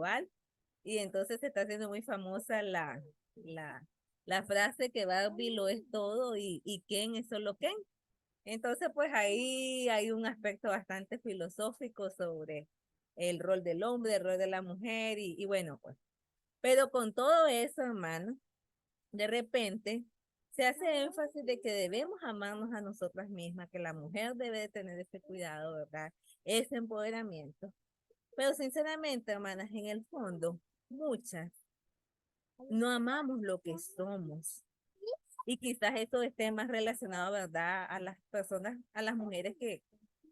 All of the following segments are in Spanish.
global. Y entonces se está haciendo muy famosa la frase que Barbie lo es todo y Ken es solo Ken. Entonces, pues ahí hay un aspecto bastante filosófico sobre el rol del hombre, el rol de la mujer y bueno, pues. Pero con todo eso, hermano, de repente se hace énfasis de que debemos amarnos a nosotras mismas, que la mujer debe de tener ese cuidado, ¿verdad? Ese empoderamiento. Pero sinceramente, hermanas, en el fondo, muchas no amamos lo que somos. Y quizás esto esté más relacionado, ¿verdad? A las personas, a las mujeres que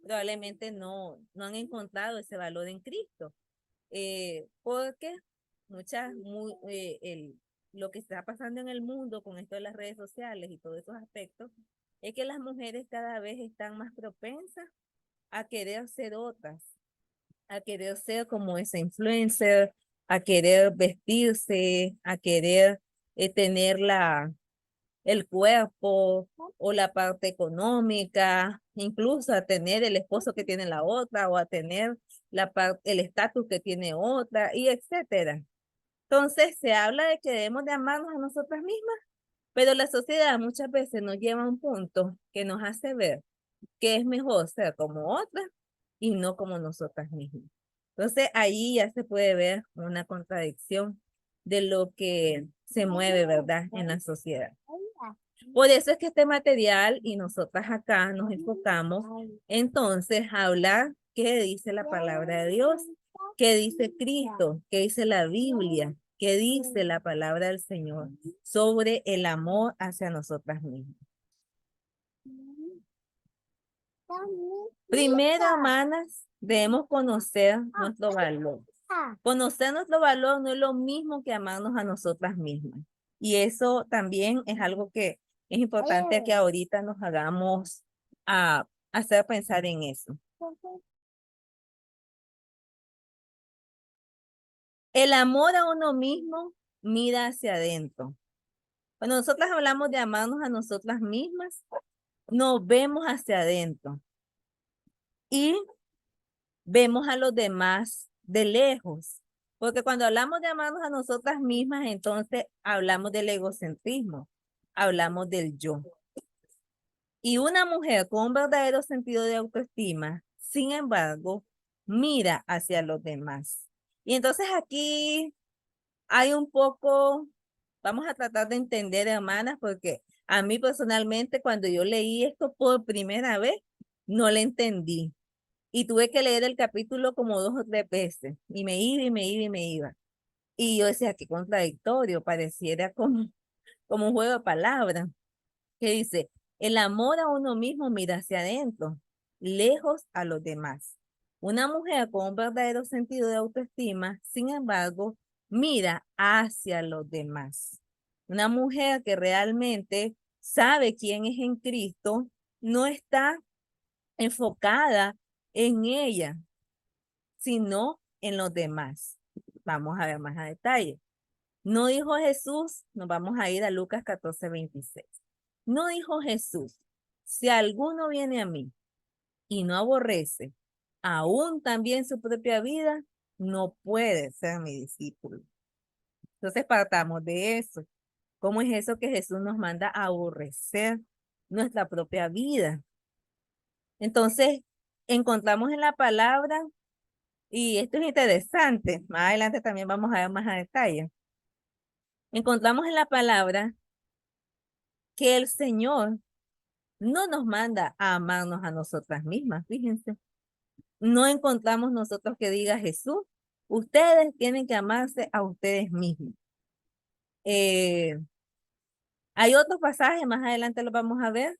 probablemente no han encontrado ese valor en Cristo. Porque lo que está pasando en el mundo con esto de las redes sociales y todos esos aspectos, es que las mujeres cada vez están más propensas a querer ser otras, a querer ser como esa influencer, a querer vestirse, a querer tener el cuerpo o la parte económica, incluso a tener el esposo que tiene la otra o a tener el estatus que tiene otra y etcétera. Entonces se habla de que debemos de amarnos a nosotras mismas, pero la sociedad muchas veces nos lleva a un punto que nos hace ver que es mejor ser como otras y no como nosotras mismas. Entonces ahí ya se puede ver una contradicción de lo que se mueve, ¿verdad?, en la sociedad. Por eso es que este material y nosotras acá nos enfocamos entonces a hablar qué dice la palabra de Dios, qué dice Cristo, qué dice la Biblia, qué dice la palabra del Señor sobre el amor hacia nosotras mismas. Primero, hermanas, debemos conocer nuestro valor. Conocer nuestro valor no es lo mismo que amarnos a nosotras mismas. Y eso también es algo que es importante que ahorita nos hagamos a hacer pensar en eso. El amor a uno mismo mira hacia adentro. Cuando nosotras hablamos de amarnos a nosotras mismas, nos vemos hacia adentro y vemos a los demás de lejos. Porque cuando hablamos de amarnos a nosotras mismas, entonces hablamos del egocentrismo, hablamos del yo. Y una mujer con un verdadero sentido de autoestima, sin embargo, mira hacia los demás. Y entonces aquí hay un poco, vamos a tratar de entender, hermanas, porque a mí personalmente cuando yo leí esto por primera vez, no le entendí. Y tuve que leer el capítulo como 2 o 3 veces. Y me iba y me iba y me iba. Y yo decía, qué contradictorio, pareciera como un juego de palabras. Que dice, el amor a uno mismo mira hacia adentro, lejos a los demás. Una mujer con un verdadero sentido de autoestima, sin embargo, mira hacia los demás. Una mujer que realmente sabe quién es en Cristo, no está enfocada en ella, sino en los demás. Vamos a ver más a detalle. No dijo Jesús, nos vamos a ir a Lucas 14:26. No dijo Jesús, si alguno viene a mí y no aborrece aún también su propia vida, no puede ser mi discípulo. Entonces partamos de eso. ¿Cómo es eso que Jesús nos manda a aborrecer nuestra propia vida? Entonces, encontramos en la palabra, y esto es interesante, más adelante también vamos a ver más a detalle. Encontramos en la palabra que el Señor no nos manda a amarnos a nosotras mismas, fíjense. No encontramos nosotros que diga Jesús, ustedes tienen que amarse a ustedes mismos. Eh, Hay otros pasajes, más adelante los vamos a ver,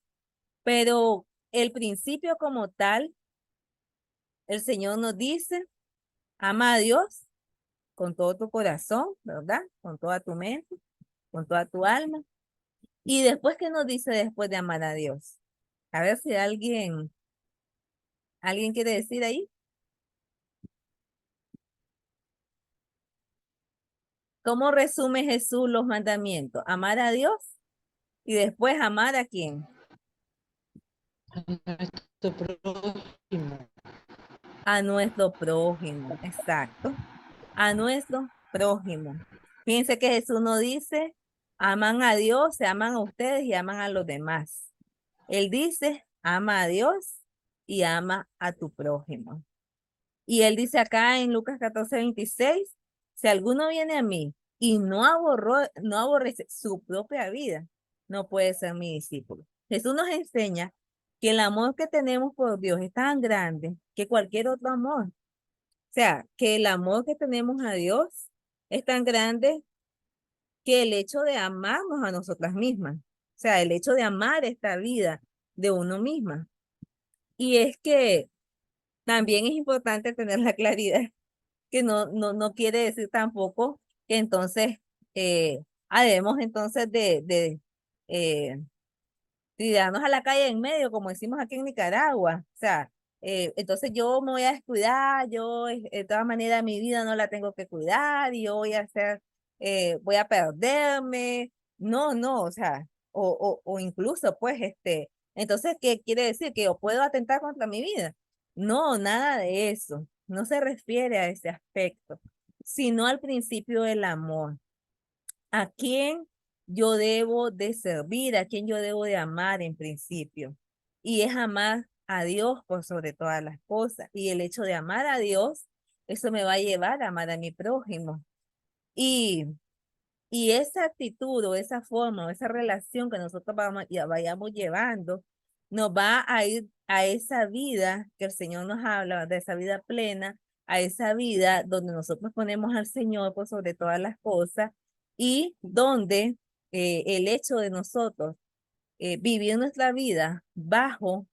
pero el principio como tal, el Señor nos dice, ama a Dios con todo tu corazón, ¿verdad? Con toda tu mente, con toda tu alma. Y después, ¿qué nos dice después de amar a Dios? A ver si alguien quiere decir ahí. ¿Cómo resume Jesús los mandamientos? Amar a Dios y después amar a quién. A nuestro prójimo. A nuestro prójimo, exacto. a nuestro prójimo. Fíjense que Jesús nos dice, aman a Dios, se aman a ustedes y aman a los demás. Él dice, ama a Dios y ama a tu prójimo. Y él dice acá en Lucas 14:26, si alguno viene a mí y no aborrece su propia vida, no puede ser mi discípulo. Jesús nos enseña que el amor que tenemos por Dios es tan grande que cualquier otro amor. O sea, que el amor que tenemos a Dios es tan grande que el hecho de amarnos a nosotras mismas. O sea, el hecho de amar esta vida de uno misma. Y es que también es importante tener la claridad que no quiere decir tampoco que entonces debemos entonces de tirarnos a la calle en medio, como decimos aquí en Nicaragua. O sea, entonces yo me voy a descuidar, yo de todas maneras mi vida no la tengo que cuidar y yo voy a hacer, voy a perderme. No, no, o sea, o incluso pues entonces, ¿qué quiere decir? ¿Que yo puedo atentar contra mi vida? No, nada de eso. No se refiere a ese aspecto, sino al principio del amor. ¿A quién yo debo de servir? ¿A quién yo debo de amar en principio? Y es amar a Dios por sobre todas las cosas. Y el hecho de amar a Dios, eso me va a llevar a amar a mi prójimo. Y, y esa actitud o esa forma o esa relación que nosotros vayamos llevando, nos va a ir a esa vida que el Señor nos habla, de esa vida plena, a esa vida donde nosotros ponemos al Señor por sobre todas las cosas y donde el hecho de nosotros vivir nuestra vida bajo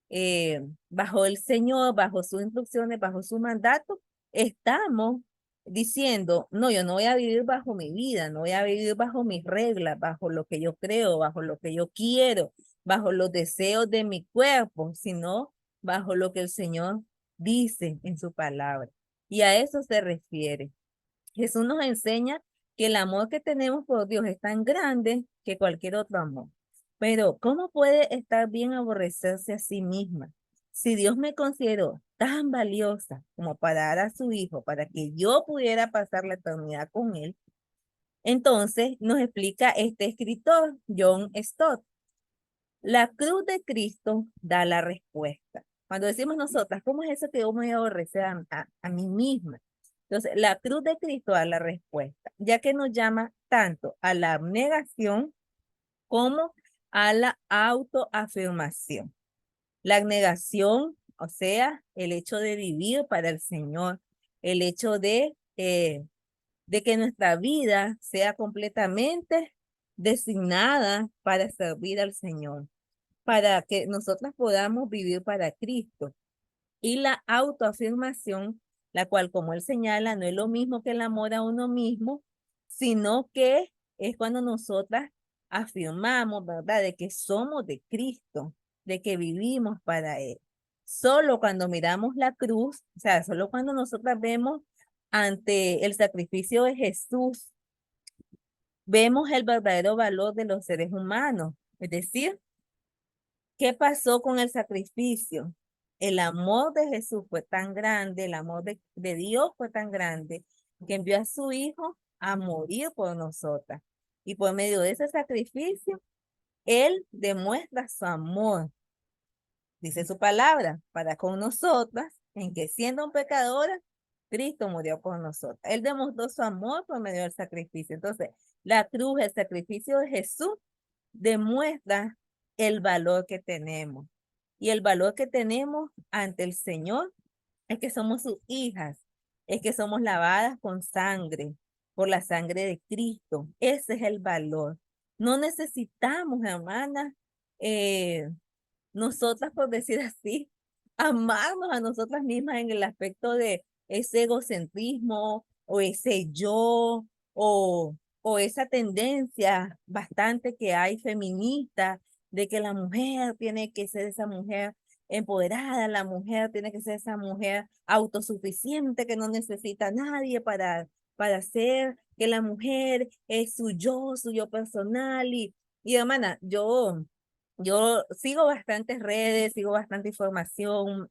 el Señor, bajo sus instrucciones, bajo su mandato, estamos diciendo, no, yo no voy a vivir bajo mi vida, no voy a vivir bajo mis reglas, bajo lo que yo creo, bajo lo que yo quiero, bajo los deseos de mi cuerpo, sino bajo lo que el Señor dice en su palabra. Y a eso se refiere. Jesús nos enseña que el amor que tenemos por Dios es tan grande que cualquier otro amor. Pero, ¿cómo puede estar bien aborrecerse a sí misma? Si Dios me consideró tan valiosa como para dar a su Hijo, para que yo pudiera pasar la eternidad con Él, entonces nos explica este escritor, John Stott. La cruz de Cristo da la respuesta. Cuando decimos nosotras, ¿cómo es eso que yo me voy a aborrecer a mí misma? Entonces, la cruz de Cristo da la respuesta, ya que nos llama tanto a la abnegación como a la autoafirmación. La abnegación, o sea, el hecho de vivir para el Señor, el hecho de que nuestra vida sea completamente designada para servir al Señor, para que nosotras podamos vivir para Cristo. Y la autoafirmación, la cual, como él señala, no es lo mismo que el amor a uno mismo, sino que es cuando nosotras afirmamos, ¿verdad?, de que somos de Cristo, de que vivimos para Él. Solo cuando miramos la cruz, o sea, solo cuando nosotras vemos ante el sacrificio de Jesús, vemos el verdadero valor de los seres humanos. Es decir, ¿qué pasó con el sacrificio? El amor de Jesús fue tan grande, el amor de Dios fue tan grande, que envió a su Hijo a morir por nosotras. Y por medio de ese sacrificio, Él demuestra su amor, dice su palabra, para con nosotras, en que siendo un pecadora, Cristo murió por nosotras. Él demostró su amor por medio del sacrificio. Entonces, la cruz, el sacrificio de Jesús, demuestra el valor que tenemos. Y el valor que tenemos ante el Señor es que somos sus hijas, es que somos lavadas con sangre, por la sangre de Cristo. Ese es el valor. No necesitamos, hermanas, nosotras, por decir así, amarnos a nosotras mismas en el aspecto de ese egocentrismo o ese yo o esa tendencia bastante que hay feminista de que la mujer tiene que ser esa mujer empoderada, la mujer tiene que ser esa mujer autosuficiente que no necesita a nadie para ser, que la mujer es su yo personal y hermana, yo sigo bastantes redes, sigo bastante información,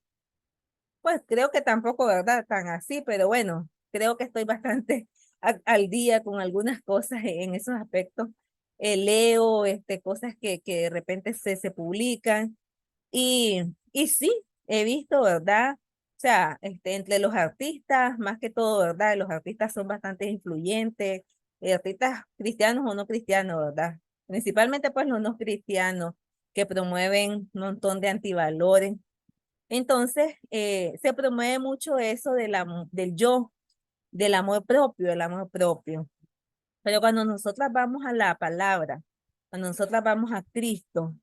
pues creo que tampoco, ¿verdad? Tan así, pero bueno, creo que estoy bastante al día con algunas cosas en esos aspectos. Leo cosas que de repente se publican y sí, he visto, ¿verdad? O sea, entre los artistas, más que todo, ¿verdad? Los artistas son bastante influyentes, artistas cristianos o no cristianos, ¿verdad? Principalmente pues los no cristianos que promueven un montón de antivalores. Entonces, se promueve mucho eso del yo, del amor propio, del amor propio. Pero cuando nosotras vamos a la palabra, cuando nosotras vamos a Cristo,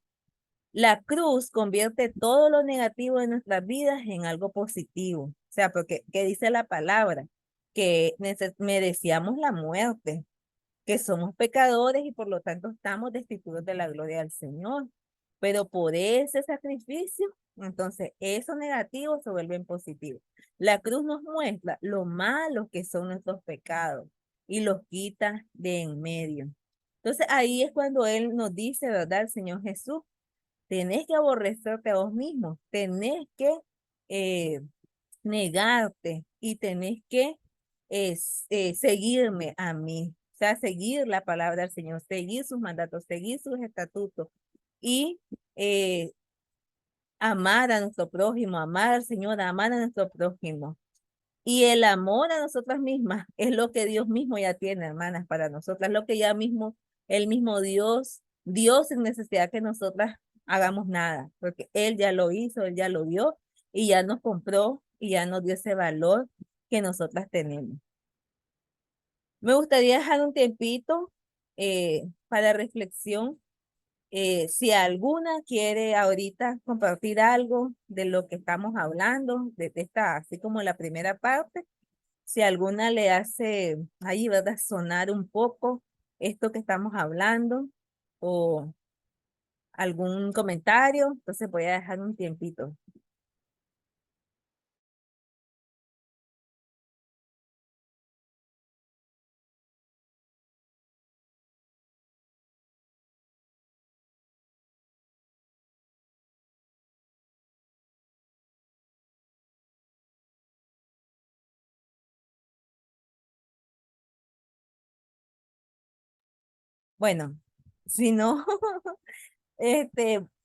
la cruz convierte todo lo negativo de nuestras vidas en algo positivo. O sea, porque ¿qué dice la palabra? Que merecíamos la muerte, que somos pecadores y por lo tanto estamos destituidos de la gloria del Señor. Pero por ese sacrificio, entonces eso negativo se vuelve en positivo. La cruz nos muestra lo malos que son nuestros pecados y los quita de en medio. Entonces ahí es cuando Él nos dice, ¿verdad? El Señor Jesús, tenés que aborrecerte a vos mismo, tenés que eh, negarte y tenés que seguirme a mí, o sea, seguir la palabra del Señor, seguir sus mandatos, seguir sus estatutos y eh, amar a nuestro prójimo, amar al Señor, amar a nuestro prójimo. Y el amor a nosotras mismas es lo que Dios mismo ya tiene, hermanas, para nosotras, lo que ya mismo, el mismo Dios sin necesidad que nosotras hagamos nada, porque Él ya lo hizo, Él ya lo dio y ya nos compró y ya nos dio ese valor que nosotras tenemos. Me gustaría dejar un tiempito para reflexión. Si alguna quiere ahorita compartir algo de lo que estamos hablando, de esta, así como la primera parte, si alguna le hace ahí, ¿verdad? Sonar un poco esto que estamos hablando o algún comentario, entonces voy a dejar un tiempito. Bueno, si no,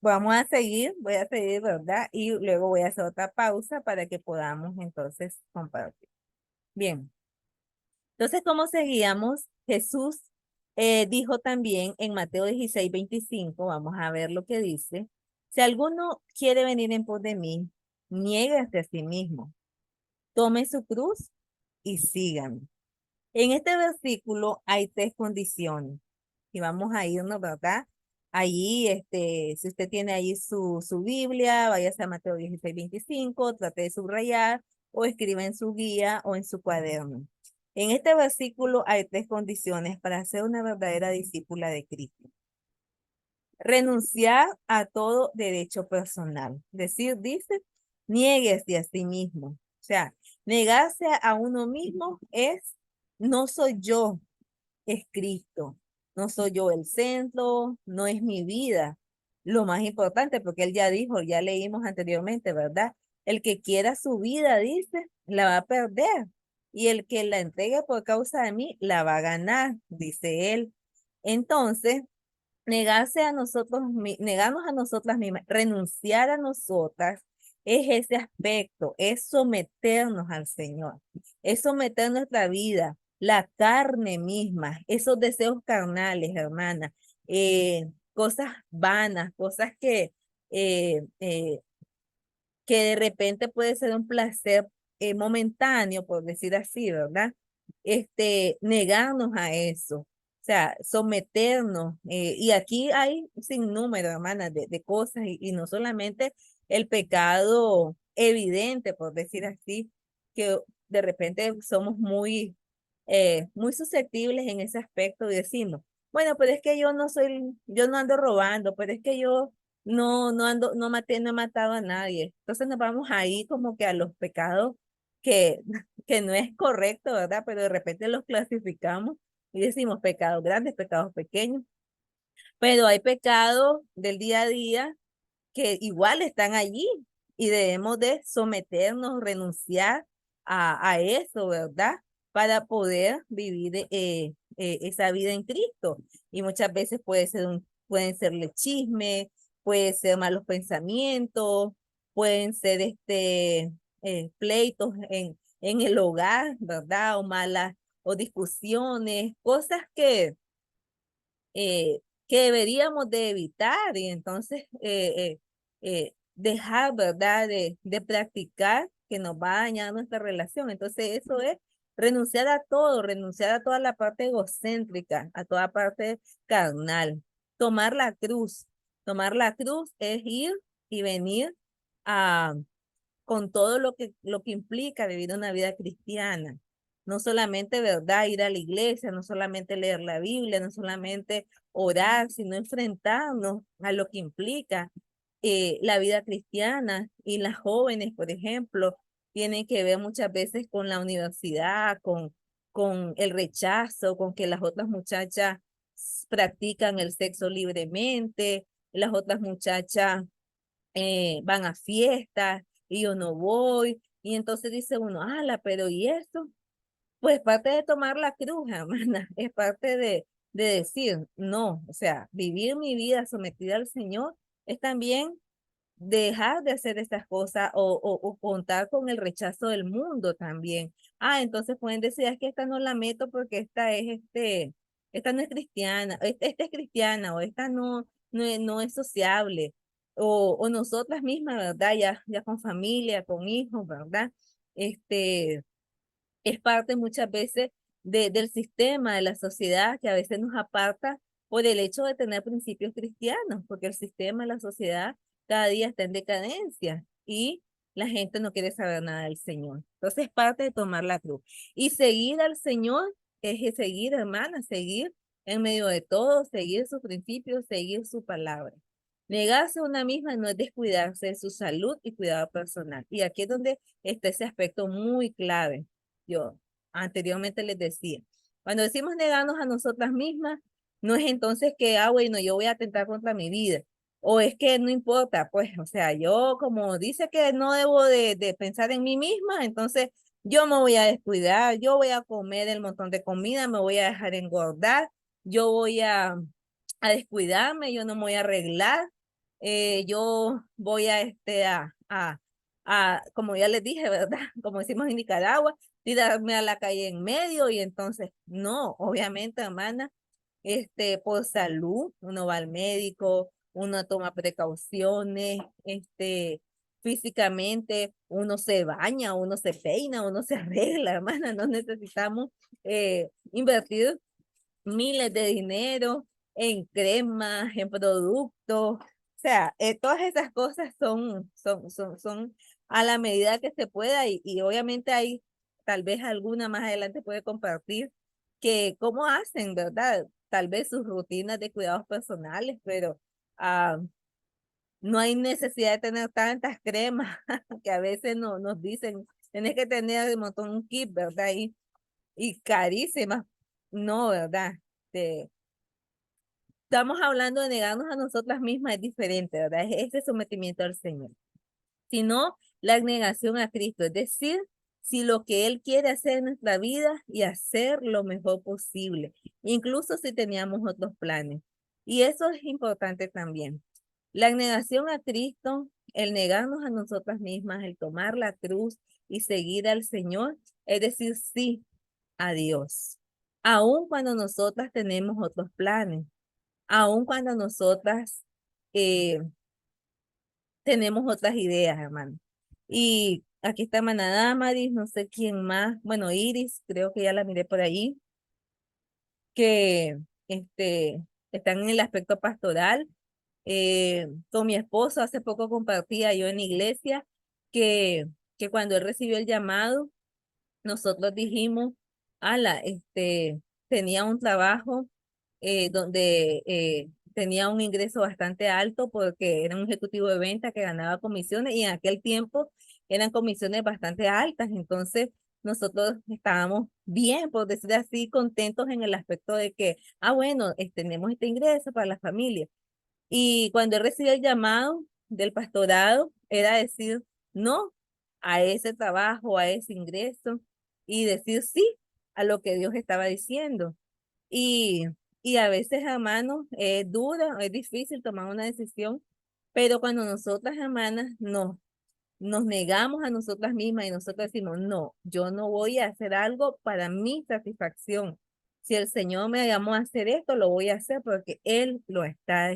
vamos a seguir, voy a seguir, ¿verdad? Y luego voy a hacer otra pausa para que podamos entonces compartir. Bien, entonces, ¿cómo seguíamos? Jesús dijo también en Mateo 16:25, vamos a ver lo que dice, si alguno quiere venir en pos de mí, niéguese a sí mismo, tome su cruz y sígame. En este versículo hay tres condiciones y vamos a irnos, ¿verdad? Allí, si usted tiene ahí su Biblia, váyase a Mateo 16:25, trate de subrayar o escriba en su guía o en su cuaderno. En este versículo hay tres condiciones para ser una verdadera discípula de Cristo. Renunciar a todo derecho personal. Decir, dice, niéguese a sí mismo. O sea, negarse a uno mismo es, no soy yo, es Cristo. No soy yo el centro, no es mi vida. Lo más importante, porque él ya dijo, ya leímos anteriormente, ¿verdad? El que quiera su vida, dice, la va a perder. Y el que la entregue por causa de mí, la va a ganar, dice él. Entonces, negarse a nosotros, negarnos a nosotras mismas, renunciar a nosotras, es ese aspecto, es someternos al Señor, es someter nuestra vida, la carne misma, esos deseos carnales, hermana, cosas vanas, cosas que de repente puede ser un placer momentáneo, por decir así, ¿verdad? Negarnos a eso, o sea, someternos. Y aquí hay un sinnúmero, hermanas, de cosas y no solamente el pecado evidente, por decir así, que de repente somos muy susceptibles en ese aspecto y decimos, bueno, pero es que yo no ando robando, pero es que yo no ando, no maté, no he matado a nadie. Entonces nos vamos ahí como que a los pecados que, que no es correcto, ¿verdad? Pero de repente los clasificamos y decimos pecados grandes, pecados pequeños. Pero hay pecados del día a día que igual están allí y debemos de someternos, renunciar a eso, ¿verdad? para poder vivir esa vida en Cristo. Y muchas veces pueden serle chisme, puede ser malos pensamientos, pueden ser pleitos en el hogar, ¿verdad? O malas, o discusiones, cosas eh, que deberíamos de evitar y entonces dejar, ¿verdad? De practicar que nos va a dañar nuestra relación. Entonces eso es renunciar a todo, renunciar a toda la parte egocéntrica, a toda parte carnal. Tomar la cruz. Tomar la cruz es ir y venir a con todo lo que implica vivir una vida cristiana. No solamente, ¿verdad?, ir a la iglesia, no solamente leer la Biblia, no solamente orar, sino enfrentarnos a lo que implica la vida cristiana. Y las jóvenes, por ejemplo, tienen que ver muchas veces con la universidad, con el rechazo, con que las otras muchachas practican el sexo libremente, las otras muchachas van a fiestas y yo no voy. Y entonces dice uno, ala, pero ¿y eso? Pues parte de tomar la cruz, hermana, es parte de decir, no, o sea, vivir mi vida sometida al Señor es también dejar de hacer estas cosas o contar con el rechazo del mundo también. Ah, entonces pueden decir, es que esta no la meto porque esta no es cristiana, esta es cristiana o esta no es sociable. O nosotras mismas, ¿verdad? Ya con familia, con hijos, ¿verdad? Este, es parte muchas veces del sistema, de la sociedad, que a veces nos aparta por el hecho de tener principios cristianos, porque el sistema, la sociedad, cada día está en decadencia y la gente no quiere saber nada del Señor. Entonces, es parte de tomar la cruz. Y seguir al Señor es seguir, hermana, seguir en medio de todo, seguir sus principios, seguir su palabra. Negarse a una misma no es descuidarse de su salud y cuidado personal. Y aquí es donde está ese aspecto muy clave. Yo anteriormente les decía, cuando decimos negarnos a nosotras mismas, no es entonces que, bueno, yo voy a atentar contra mi vida, o es que no importa, pues, o sea, yo como dice que no debo de pensar en mí misma, entonces yo me voy a descuidar, yo voy a comer el montón de comida, me voy a dejar engordar, yo voy a descuidarme, yo no me voy a arreglar, yo voy como ya les dije, ¿verdad? Como decimos en Nicaragua, tirarme a la calle en medio y entonces, no, obviamente, hermana, por salud, uno va al médico, uno toma precauciones, físicamente, uno se baña, uno se peina, uno se arregla, hermana, no necesitamos invertir miles de dinero en cremas, en productos, o sea, todas esas cosas son a la medida que se pueda y obviamente hay tal vez alguna más adelante puede compartir que cómo hacen, ¿verdad? Tal vez sus rutinas de cuidados personales, pero ah, no hay necesidad de tener tantas cremas que a veces no, nos dicen, tenés que tener de montón un kit, ¿verdad? Y carísimas, no, ¿verdad? De, Estamos hablando de negarnos a nosotras mismas, es diferente, ¿verdad? Es ese sometimiento al Señor. Sino la negación a Cristo, es decir, si lo que Él quiere hacer en nuestra vida y hacer lo mejor posible, incluso si teníamos otros planes. Y eso es importante también. La negación a Cristo, el negarnos a nosotras mismas, el tomar la cruz y seguir al Señor, es decir, sí a Dios. Aun cuando nosotras tenemos otros planes, aun cuando nosotras eh, tenemos otras ideas, hermano. Y aquí está Manada Maris, no sé quién más, bueno, Iris, creo que ya la miré por ahí, que están en el aspecto pastoral. Con mi esposo hace poco compartía yo en la iglesia que, que cuando él recibió el llamado, nosotros dijimos, ala, tenía un trabajo donde tenía un ingreso bastante alto porque era un ejecutivo de venta que ganaba comisiones y en aquel tiempo eran comisiones bastante altas. Entonces, nosotros estábamos bien, por decir así, contentos en el aspecto de que, bueno, tenemos este ingreso para la familia. Y cuando él recibió el llamado del pastorado, era decir no a ese trabajo, a ese ingreso, y decir sí. a lo que Dios estaba diciendo. Y, y a veces, hermanos, es duro, es difícil tomar una decisión, pero cuando nosotras, hermanas, nos negamos a nosotras mismas y nosotros decimos, no, yo no voy a hacer algo para mi satisfacción. Si el Señor me llamó a hacer esto, lo voy a hacer porque Él lo está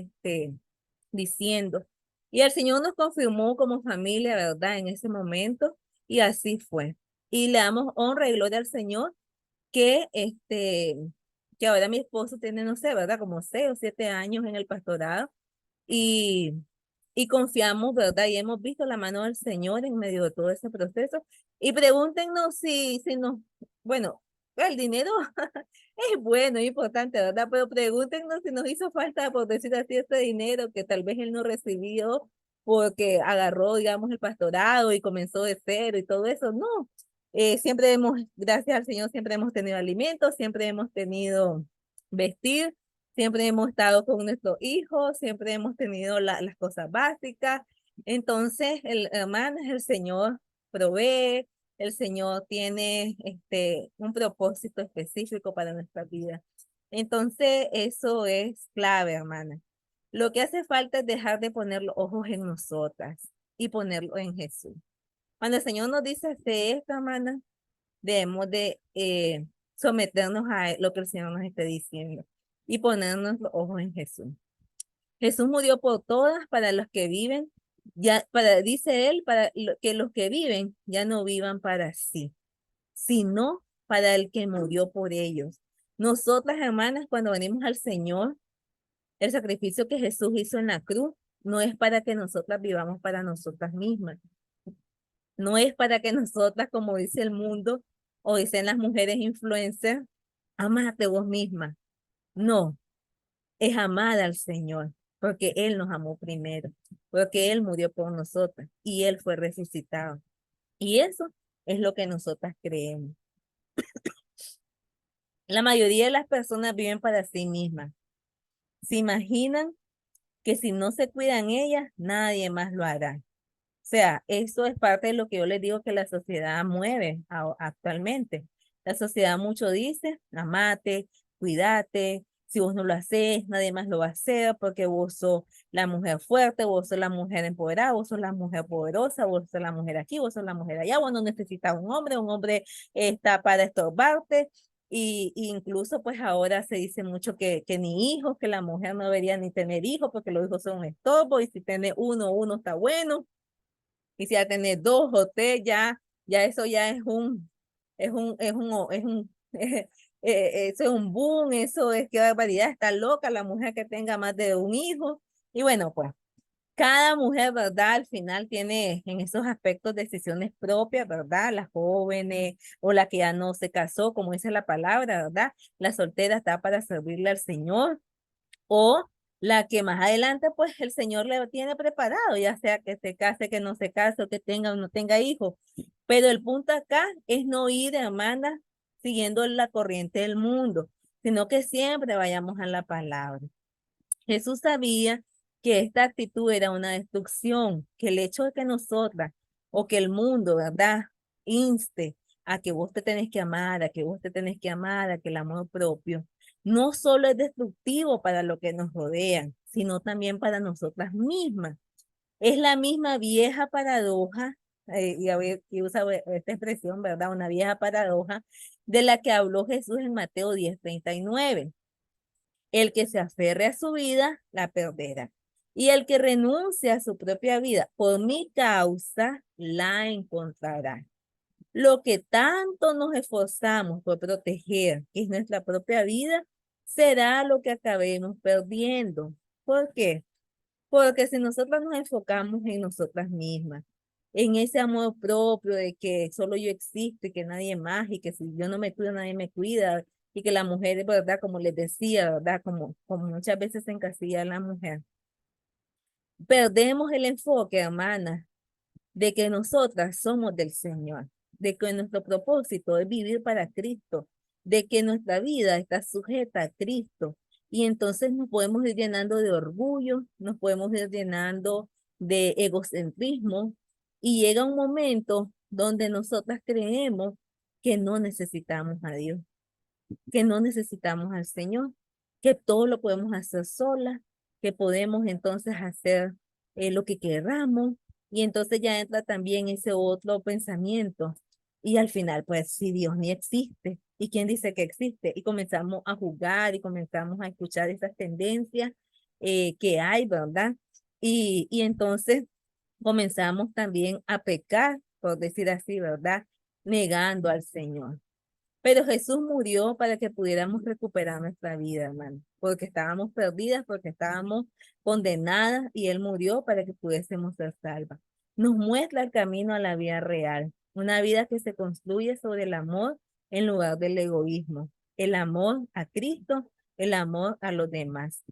diciendo. Y el Señor nos confirmó como familia, ¿verdad? En ese momento, y así fue. Y le damos honra y gloria al Señor que que ahora mi esposo tiene, no sé, ¿verdad? Como 6 o 7 años en el pastorado y, y confiamos, ¿verdad? Y hemos visto la mano del Señor en medio de todo ese proceso. Y pregúntenos si nos, bueno, el dinero es bueno, es importante, ¿verdad? Pero pregúntenos si nos hizo falta, por decir así, este dinero que tal vez él no recibió porque agarró, digamos, el pastorado y comenzó de cero y todo eso. No, siempre hemos, gracias al Señor, siempre hemos tenido alimentos, siempre hemos tenido vestir, siempre hemos estado con nuestros hijos, siempre hemos tenido las cosas básicas. Entonces, hermano, el Señor provee, el Señor tiene un propósito específico para nuestra vida. Entonces, eso es clave, hermana. Lo que hace falta es dejar de poner los ojos en nosotras y ponerlo en Jesús. Cuando el Señor nos dice hacer esto, hermana, debemos de someternos a lo que el Señor nos esté diciendo y ponernos los ojos en Jesús. Jesús murió por todas para los que viven, ya para, dice él, que los que viven ya no vivan para sí, sino para el que murió por ellos. Nosotras, hermanas, cuando venimos al Señor, el sacrificio que Jesús hizo en la cruz no es para que nosotras vivamos para nosotras mismas, no es para que nosotras, como dice el mundo o dicen las mujeres influencers, amate vos misma. No, es amar al Señor, porque Él nos amó primero, porque Él murió por nosotras y Él fue resucitado. Y eso es lo que nosotras creemos. La mayoría de las personas viven para sí mismas. Se imaginan que si no se cuidan ellas, nadie más lo hará. O sea, eso es parte de lo que yo les digo que la sociedad mueve actualmente. La sociedad mucho dice, amate, cuídate, si vos no lo haces, nadie más lo va a hacer porque vos sos la mujer fuerte, vos sos la mujer empoderada, vos sos la mujer poderosa, vos sos la mujer aquí, vos sos la mujer allá, vos no necesitas un hombre está para estorbarte. Y incluso pues ahora se dice mucho que ni hijos, que la mujer no debería ni tener hijos porque los hijos son un estorbo y si tiene uno está bueno. Y si ya tenés 2 o 3, ya eso ya eso es un boom, eso es que barbaridad, está loca la mujer que tenga más de un hijo. Y bueno, pues cada mujer, ¿verdad? Al final tiene en esos aspectos decisiones propias, ¿verdad? Las jóvenes o la que ya no se casó, como dice la palabra, ¿verdad? La soltera está para servirle al Señor o la que más adelante pues el Señor le tiene preparado, ya sea que se case, que no se case, o que tenga o no tenga hijos. Pero el punto acá es no ir, hermana, siguiendo la corriente del mundo, sino que siempre vayamos a la palabra. Jesús sabía que esta actitud era una destrucción, que el hecho de que nosotras o que el mundo, ¿verdad? Inste a que vos te tenés que amar, a que vos te tenés que amar, a que el amor propio no solo es destructivo para lo que nos rodean, sino también para nosotras mismas. Es la misma vieja paradoja, y a ver, que usa esta expresión, ¿verdad? Una vieja paradoja de la que habló Jesús en Mateo 10:39. El que se aferre a su vida, la perderá. Y el que renuncie a su propia vida por mi causa, la encontrará. Lo que tanto nos esforzamos por proteger, que es nuestra propia vida, será lo que acabemos perdiendo. ¿Por qué? Porque si nosotros nos enfocamos en nosotras mismas, en ese amor propio de que solo yo existo y que nadie más, y que si yo no me cuido, nadie me cuida, y que la mujer, de verdad, como les decía, ¿verdad? Como muchas veces se encasilla la mujer, perdemos el enfoque, hermana, de que nosotras somos del Señor, de que nuestro propósito es vivir para Cristo, de que nuestra vida está sujeta a Cristo. Y entonces nos podemos ir llenando de orgullo, nos podemos ir llenando de egocentrismo y llega un momento donde nosotras creemos que no necesitamos a Dios, que no necesitamos al Señor, que todo lo podemos hacer sola, que podemos entonces hacer lo que queramos, y entonces ya entra también ese otro pensamiento. Y al final, pues, si Dios ni existe, ¿y quién dice que existe? Y comenzamos a jugar y comenzamos a escuchar esas tendencias que hay, ¿verdad? Y entonces comenzamos también a pecar, por decir así, ¿verdad? Negando al Señor. Pero Jesús murió para que pudiéramos recuperar nuestra vida, hermano, porque estábamos perdidas, porque estábamos condenadas y Él murió para que pudiésemos ser salvas. Nos muestra el camino a la vida real, una vida que se construye sobre el amor en lugar del egoísmo, el amor a Cristo, el amor a los demás.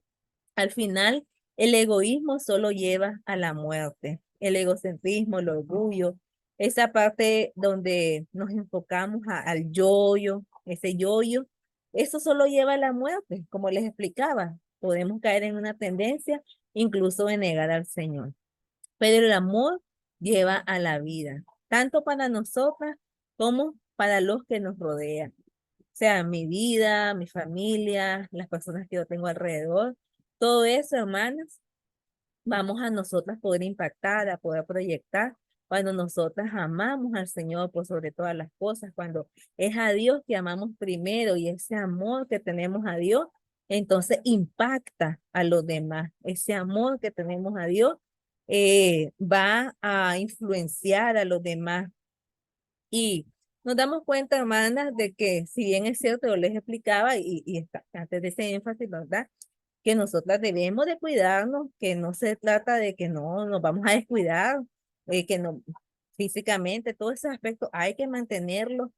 Al final, el egoísmo solo lleva a la muerte. El egocentrismo, el orgullo, esa parte donde nos enfocamos al yoyo, ese yoyo, eso solo lleva a la muerte, como les explicaba. Podemos caer en una tendencia incluso de negar al Señor. Pero el amor lleva a la vida, tanto para nosotras como para los que nos rodean, sea mi vida, mi familia, las personas que yo tengo alrededor. Todo eso, hermanas, vamos a nosotras poder impactar, a poder proyectar cuando nosotras amamos al Señor por sobre todas las cosas, cuando es a Dios que amamos primero y ese amor que tenemos a Dios, entonces impacta a los demás. Ese amor que tenemos a Dios va a influenciar a los demás y nos damos cuenta, hermanas, de que si bien es cierto, yo les explicaba antes de ese énfasis, ¿verdad? Que nosotras debemos de cuidarnos, que no se trata de que no nos vamos a descuidar, que no físicamente, todos esos aspectos hay que mantenerlos.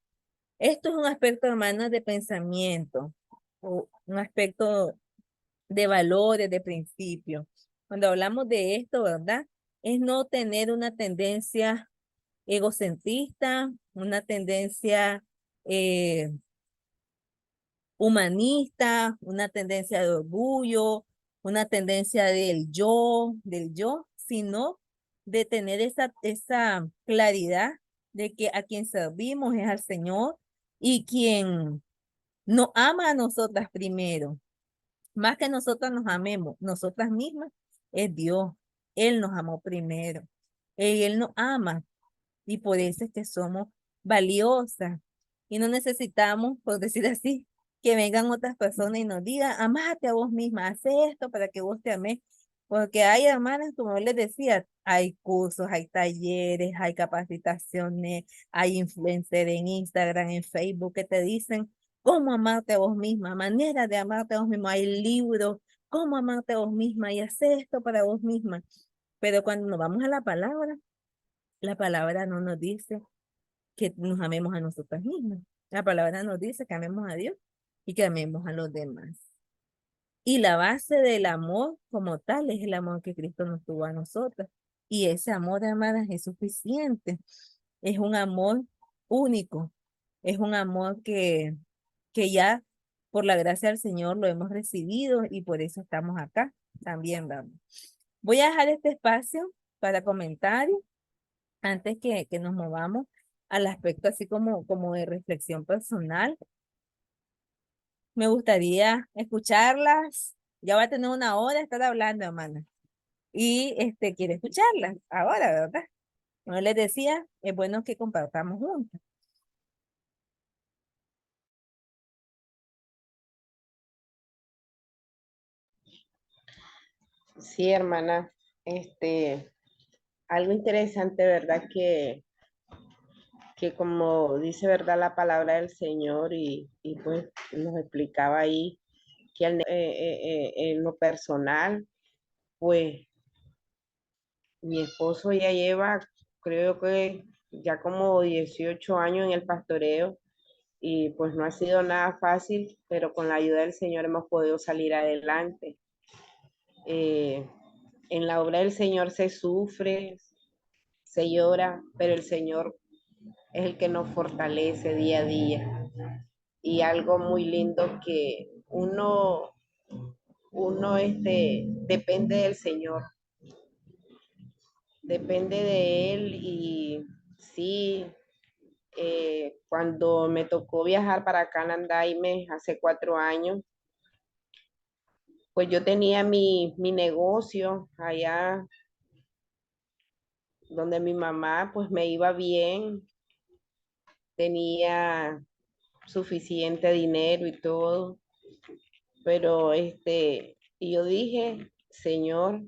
Esto es un aspecto, hermanas, de pensamiento, o un aspecto de valores, de principios. Cuando hablamos de esto, ¿verdad? Es no tener una tendencia egocentrista, una tendencia eh, humanista, una tendencia de orgullo, una tendencia del yo, sino de tener esa claridad de que a quien servimos es al Señor y quien nos ama a nosotras primero, más que nosotras nos amemos, nosotras mismas, es Dios. Él nos amó primero. Él nos ama y por eso es que somos valiosas y no necesitamos, por decir así, que vengan otras personas y nos digan, amate a vos misma, haz esto para que vos te ames, porque hay hermanas, como les decía, hay cursos, hay talleres, hay capacitaciones, hay influencers en Instagram, en Facebook que te dicen cómo amarte a vos misma, manera de amarte a vos misma, hay libros, cómo amarte a vos misma y hacer esto para vos misma. Pero cuando nos vamos a la palabra no nos dice que nos amemos a nosotras mismas. La palabra nos dice que amemos a Dios y que amemos a los demás. Y la base del amor como tal es el amor que Cristo nos tuvo a nosotras. Y ese amor, hermanas, es suficiente. Es un amor único. Es un amor que ya por la gracia del Señor lo hemos recibido y por eso estamos acá también, vamos. Voy a dejar este espacio para comentarios antes que nos movamos al aspecto así como de reflexión personal. Me gustaría escucharlas. Ya va a tener una hora de estar hablando, hermana. Y quiere escucharlas ahora, ¿verdad? Como les decía, es bueno que compartamos juntos. Sí, hermana, algo interesante, ¿verdad? Que como dice, ¿verdad? La palabra del Señor y pues nos explicaba ahí que en lo personal, pues mi esposo ya lleva, creo que ya como 18 años en el pastoreo y pues no ha sido nada fácil, pero con la ayuda del Señor hemos podido salir adelante. Eh, en la obra del Señor se sufre, se llora, pero el Señor es el que nos fortalece día a día. Y algo muy lindo que uno depende del Señor, depende de Él y sí, cuando me tocó viajar para Canandaime hace 4 años, pues yo tenía mi negocio allá donde mi mamá pues me iba bien, tenía suficiente dinero y todo, pero y yo dije, Señor,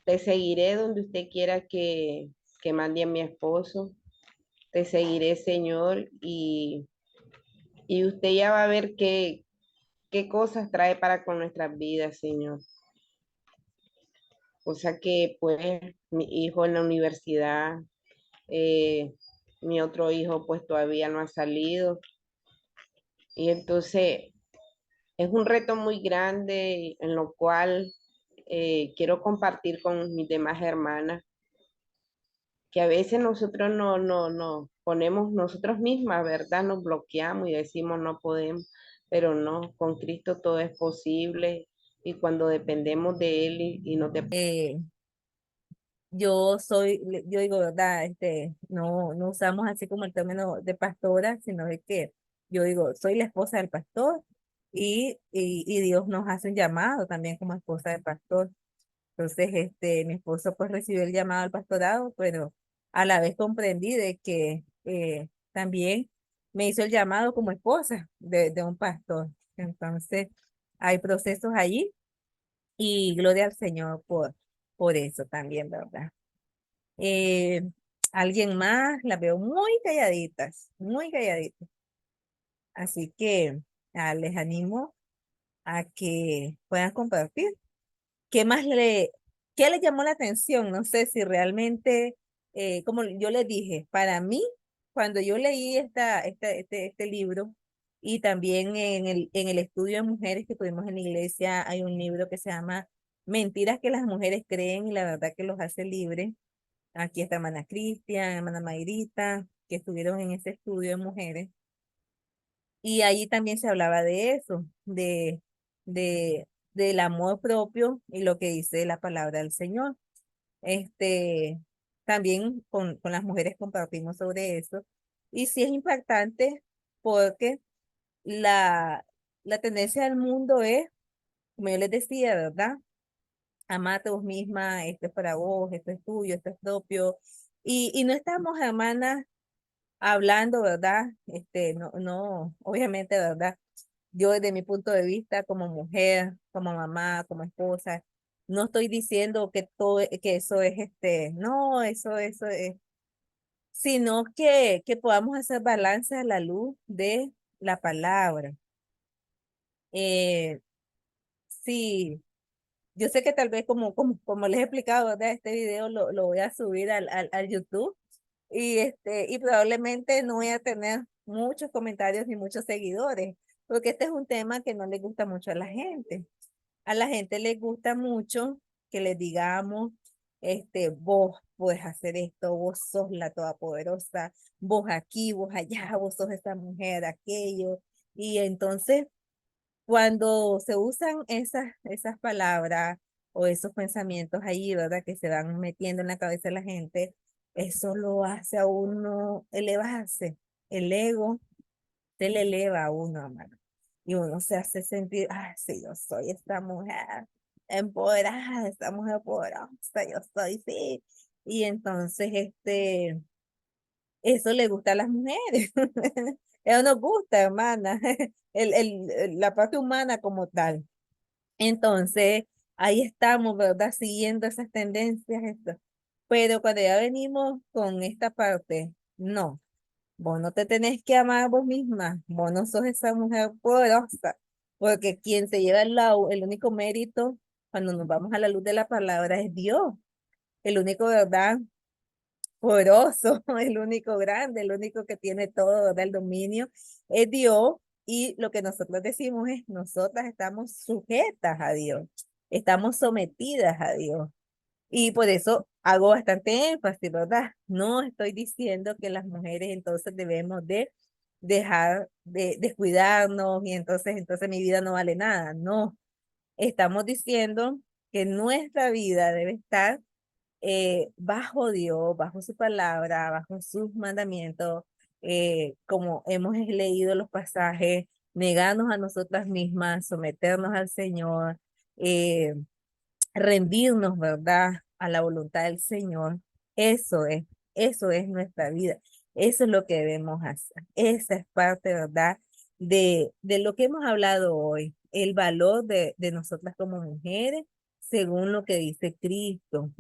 te seguiré donde usted quiera que mande a mi esposo, te seguiré, Señor, y usted ya va a ver qué cosas trae para con nuestras vidas, Señor. O sea que pues mi hijo en la universidad, eh, mi otro hijo pues todavía no ha salido. Y entonces es un reto muy grande en lo cual quiero compartir con mis demás hermanas, que a veces nosotros no ponemos nosotros mismas, ¿verdad? Nos bloqueamos y decimos no podemos, pero no, con Cristo todo es posible y cuando dependemos de Él y nos dependemos. Yo digo, ¿verdad? No, no usamos así como el término de pastora, sino de que yo digo, soy la esposa del pastor y Dios nos hace un llamado también como esposa del pastor. Entonces, mi esposo pues recibió el llamado al pastorado, pero a la vez comprendí de que también me hizo el llamado como esposa de un pastor. Entonces, hay procesos allí y gloria al Señor por eso también, ¿verdad? Eh, Alguien más, las veo muy calladitas, muy calladitas. Así que les animo a que puedan compartir. ¿Qué más qué le llamó la atención? No sé si realmente, como yo les dije, para mí, cuando yo leí este libro y también en el estudio de mujeres que tuvimos en la iglesia, hay un libro que se llama Mentiras que las mujeres creen y la verdad que los hace libres. Aquí está hermana Cristian, hermana Mayrita, que estuvieron en ese estudio de mujeres. Y allí también se hablaba de eso, del amor propio y lo que dice la palabra del Señor. Este, También con las mujeres compartimos sobre eso. Y sí es impactante porque la, la tendencia del mundo es, como yo les decía, ¿verdad? Amate vos misma, esto es para vos, esto es tuyo, esto es propio. Y no estamos, hermanas, hablando, ¿verdad? No, obviamente, ¿verdad? Yo desde mi punto de vista como mujer, como mamá, como esposa, no estoy diciendo que todo, que eso es no, eso es, sino que podamos hacer balance a la luz de la palabra. Eh, sí, yo sé que tal vez como les he explicado, ¿verdad? Este video lo voy a subir al YouTube y probablemente no voy a tener muchos comentarios ni muchos seguidores, porque este es un tema que no le gusta mucho a la gente. A la gente le gusta mucho que les digamos, vos puedes hacer esto, vos sos la todopoderosa, vos aquí, vos allá, vos sos esta mujer, aquello. Y entonces, cuando se usan esas palabras o esos pensamientos ahí, ¿verdad? Que se van metiendo en la cabeza de la gente, eso lo hace a uno elevarse. El ego se le eleva a uno, hermano. Y uno se hace sentir, ah, sí, yo soy esta mujer empoderada, esta mujer poderosa, yo soy, sí. Y entonces, eso le gusta a las mujeres. Eso nos gusta, hermana, la parte humana como tal. Entonces, ahí estamos, ¿verdad? Siguiendo esas tendencias, esto. Pero cuando ya venimos con esta parte, no. Vos no te tenés que amar a vos misma, vos no sos esa mujer poderosa, porque quien se lleva el único mérito cuando nos vamos a la luz de la palabra es Dios, el único, ¿verdad? Poderoso, el único grande, el único que tiene todo, ¿verdad? El dominio es Dios y lo que nosotros decimos es, nosotras estamos sujetas a Dios, estamos sometidas a Dios. Y por eso hago bastante énfasis, ¿verdad? No estoy diciendo que las mujeres entonces debemos de dejar de descuidarnos y entonces mi vida no vale nada. No, estamos diciendo que nuestra vida debe estar bajo Dios, bajo su palabra, bajo sus mandamientos, como hemos leído los pasajes, negarnos a nosotras mismas, someternos al Señor, eh, rendirnos, ¿verdad? A la voluntad del Señor. Eso es, eso es nuestra vida. Eso es lo que debemos hacer. Esa es parte, ¿verdad? De lo que hemos hablado hoy, el valor de nosotras como mujeres, según lo que dice Cristo.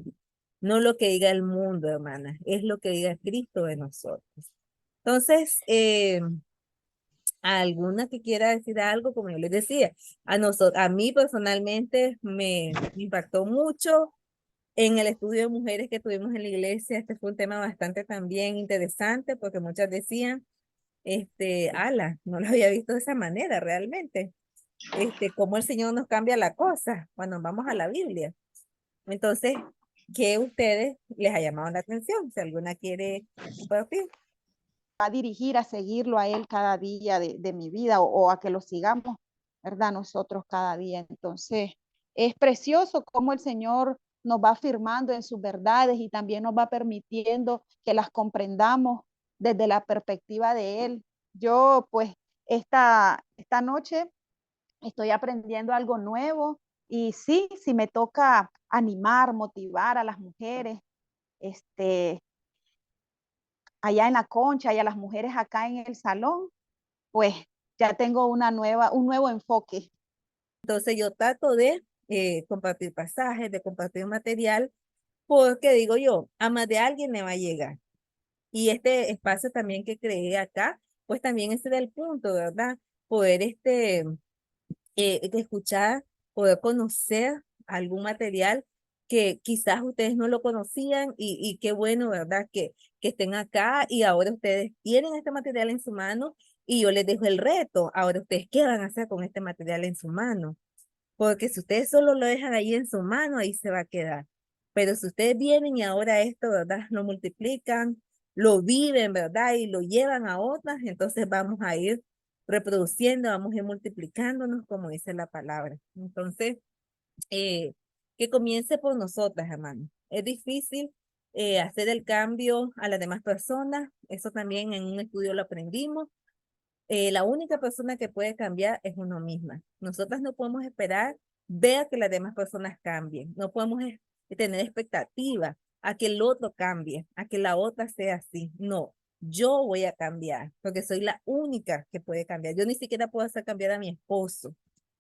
No lo que diga el mundo, hermana, es lo que diga Cristo de nosotros. Entonces, alguna que quiera decir algo, como yo les decía, a mí personalmente me impactó mucho en el estudio de mujeres que tuvimos en la iglesia. Este fue un tema bastante también interesante porque muchas decían, ala, no lo había visto de esa manera realmente. Cómo el Señor nos cambia la cosa cuando vamos a la Biblia. Entonces, ¿qué ustedes les ha llamado la atención? Si alguna quiere compartir. A dirigir a seguirlo a Él cada día de mi vida o a que lo sigamos, ¿verdad? Nosotros cada día. Entonces, es precioso cómo el Señor nos va afirmando en sus verdades y también nos va permitiendo que las comprendamos desde la perspectiva de Él. Yo, pues, esta noche estoy aprendiendo algo nuevo y sí, si me toca animar, motivar a las mujeres, este, allá en la concha y a las mujeres acá en el salón, pues ya tengo un nuevo enfoque. Entonces yo trato de compartir pasajes, de compartir material, porque digo yo, a más de alguien le va a llegar. Y este espacio también que creé acá, pues también ese era el punto, ¿verdad? Poder de escuchar, poder conocer algún material que quizás ustedes no lo conocían y qué bueno, ¿verdad? Que estén acá y ahora ustedes tienen este material en su mano y yo les dejo el reto. Ahora ustedes, ¿qué van a hacer con este material en su mano? Porque si ustedes solo lo dejan ahí en su mano, ahí se va a quedar. Pero si ustedes vienen y ahora esto, ¿verdad? Lo multiplican, lo viven, ¿verdad? Y lo llevan a otras, entonces vamos a ir reproduciendo, vamos a ir multiplicándonos, como dice la palabra. Entonces, que comience por nosotras, hermano. Es difícil hacer el cambio a las demás personas. Eso también en un estudio lo aprendimos. La única persona que puede cambiar es uno misma. Nosotras no podemos esperar ver que las demás personas cambien. No podemos tener expectativa a que el otro cambie, a que la otra sea así. No, yo voy a cambiar porque soy la única que puede cambiar. Yo ni siquiera puedo hacer cambiar a mi esposo,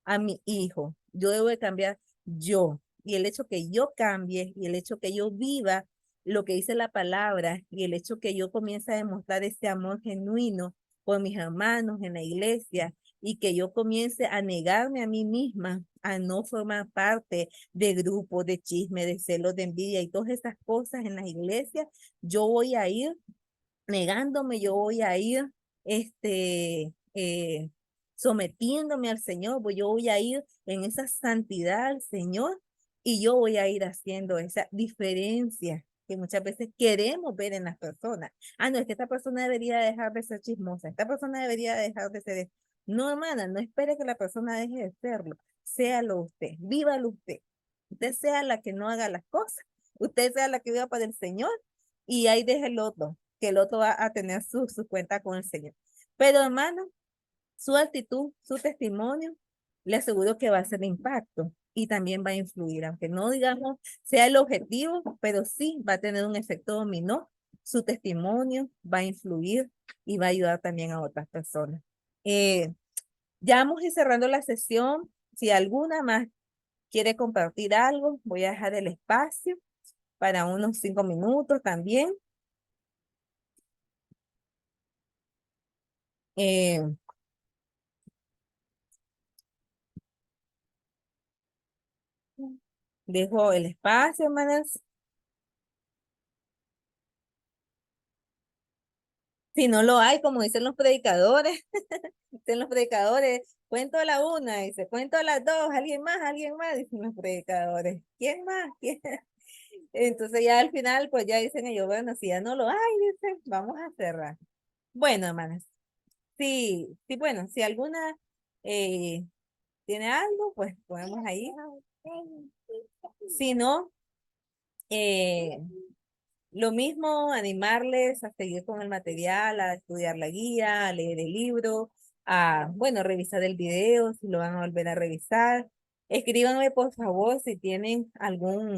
a mi hijo. Yo debo de cambiar yo. Y el hecho que yo cambie y el hecho que yo viva lo que dice la palabra y el hecho que yo comience a demostrar ese amor genuino por mis hermanos en la iglesia y que yo comience a negarme a mí misma, a no formar parte de grupos, de chisme, de celos, de envidia y todas esas cosas en las iglesias, yo voy a ir negándome, yo voy a ir sometiéndome al Señor, pues yo voy a ir en esa santidad al Señor y yo voy a ir haciendo esa diferencia que muchas veces queremos ver en las personas. Ah, no, es que esta persona debería dejar de ser chismosa, esta persona debería dejar de ser... No, hermana, no espere que la persona deje de serlo. Séalo usted, vívalo usted. Usted sea la que no haga las cosas. Usted sea la que viva para el Señor y ahí deje el otro, que el otro va a tener su cuenta con el Señor. Pero hermano, su actitud, su testimonio, le aseguro que va a hacer impacto y también va a influir, aunque no digamos sea el objetivo, pero sí va a tener un efecto dominó. Su testimonio va a influir y va a ayudar también a otras personas. Ya vamos a ir cerrando la sesión. Si alguna más quiere compartir algo, voy a dejar el espacio para unos 5 minutos también. Eh, Dejo el espacio, hermanas. Si no lo hay, como dicen los predicadores, dicen los predicadores, cuento a la una, dice, cuento a las dos, alguien más, dicen los predicadores. ¿Quién más? ¿Quién? Entonces ya al final, pues ya dicen ellos, bueno, si ya no lo hay, dicen, vamos a cerrar. Bueno, hermanas, sí, sí, bueno, si alguna eh, tiene algo, pues podemos ahí. Si no, eh, Lo mismo, animarles a seguir con el material, a estudiar la guía, a leer el libro, a, bueno, revisar el video, si lo van a volver a revisar. Escríbanme, por favor, si tienen algún